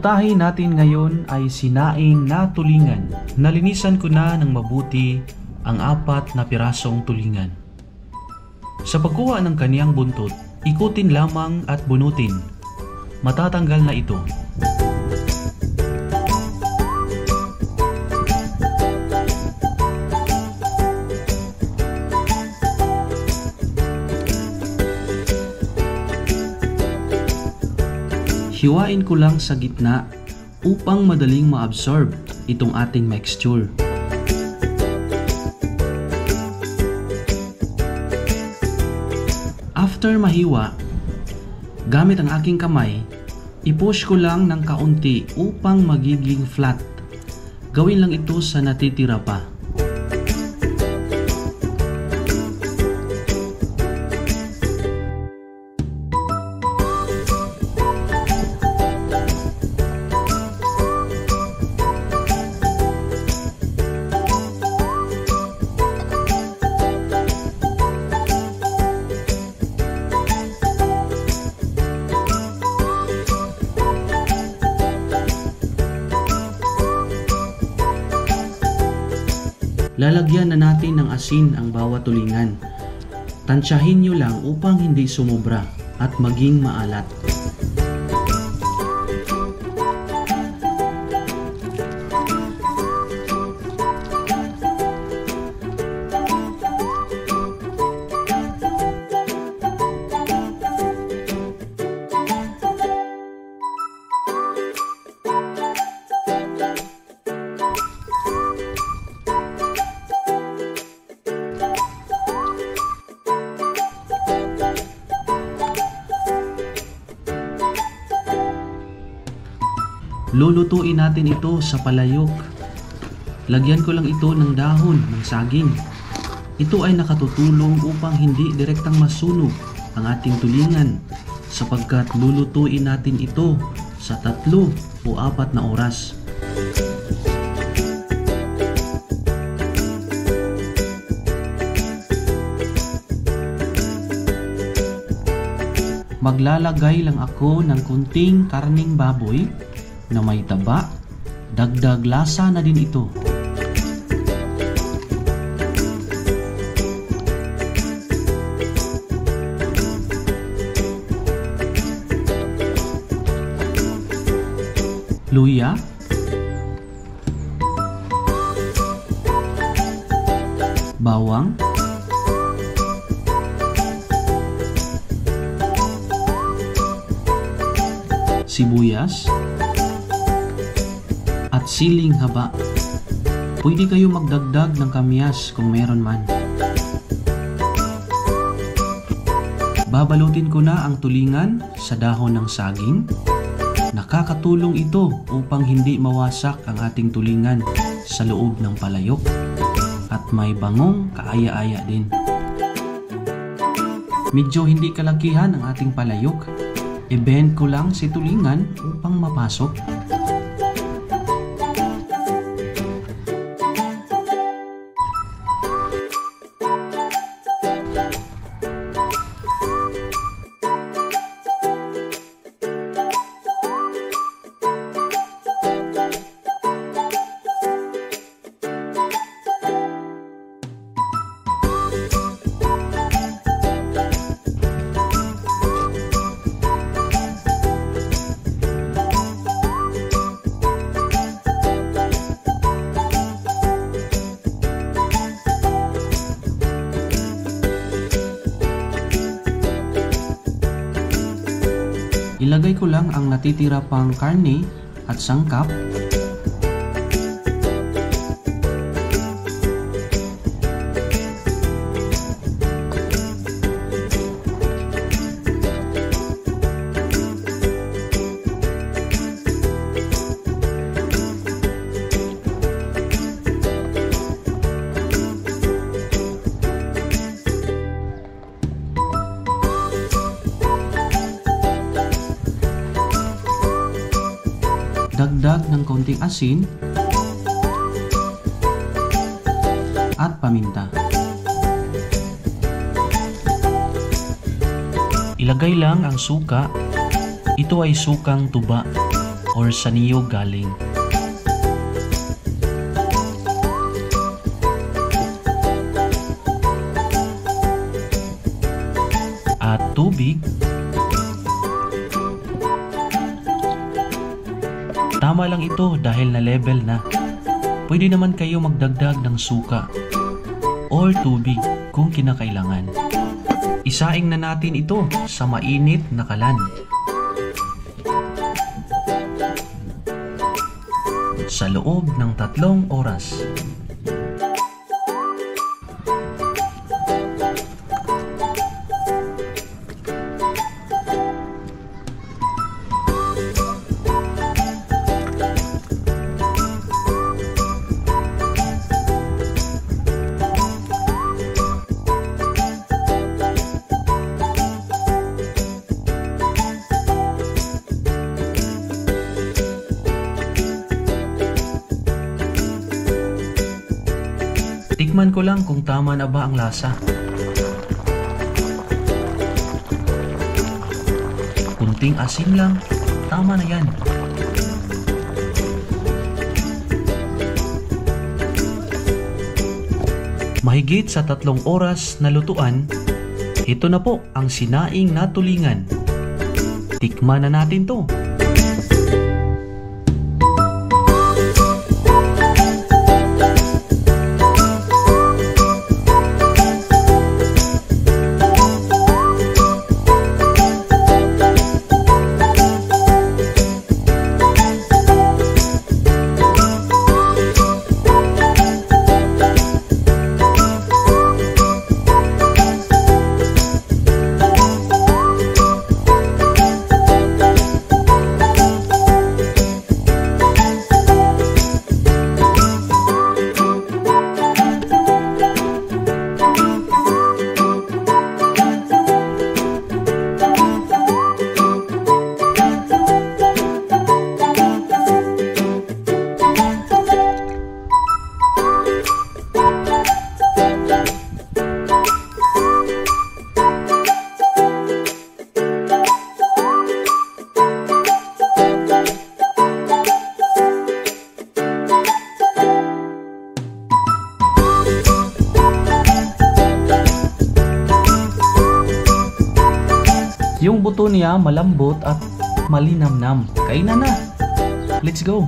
putahe natin ngayon ay sinaing na tulingan. Nalinisan ko na ng mabuti ang 4 na pirasong tulingan. Sa pagkuha ng kaniyang buntot, ikutin lamang at bunutin. Matatanggal na ito. Hiwain ko lang sa gitna upang madaling ma-absorb itong ating mixture. After mahiwa, gamit ang aking kamay, i-push ko lang ng kaunti upang magiging flat. Gawin lang ito sa natitira pa. Lalagyan na natin ng asin ang bawat tulingan. Tansyahin nyo lang upang hindi sumobra at maging maalat. Lulutuin natin ito sa palayok. Lagyan ko lang ito ng dahon ng saging. Ito ay nakatutulong upang hindi direktang masunog ang ating tulingan sapagkat lulutuin natin ito sa 3 o 4 na oras. Maglalagay lang ako ng kunting karning baboy na may taba, dagdag lasa na din ito. Luya, bawang, sibuyas, at siling haba. Pwede kayo magdagdag ng kamyas kung meron man. Babalutin ko na ang tulingan sa dahon ng saging. Nakakatulong ito upang hindi mawasak ang ating tulingan sa loob ng palayok at may bangong kaaya-aya din. Medyo hindi kalakihan ang ating palayok. I-bend ko lang si tulingan upang mapasok. Ilagay ko lang ang natitira pang karne at sangkap. Dagdag ng konting asin at paminta. Ilagay lang ang suka. Ito ay sukang tuba. or sa niyog galing. At tubig. Tama lang ito dahil na level na. Pwede naman kayo magdagdag ng suka or tubig kung kinakailangan. Isaing na natin ito sa mainit na kalan. Sa loob ng 3 oras. Tikman ko lang kung tama na ba ang lasa. Kunting asin lang, tama na yan. Mahigit sa 3 oras na lutuan, ito na po ang sinaing na tulingan. Tikman na natin to. Yung buto niya malambot at malinamnam. Kainan na. Let's go!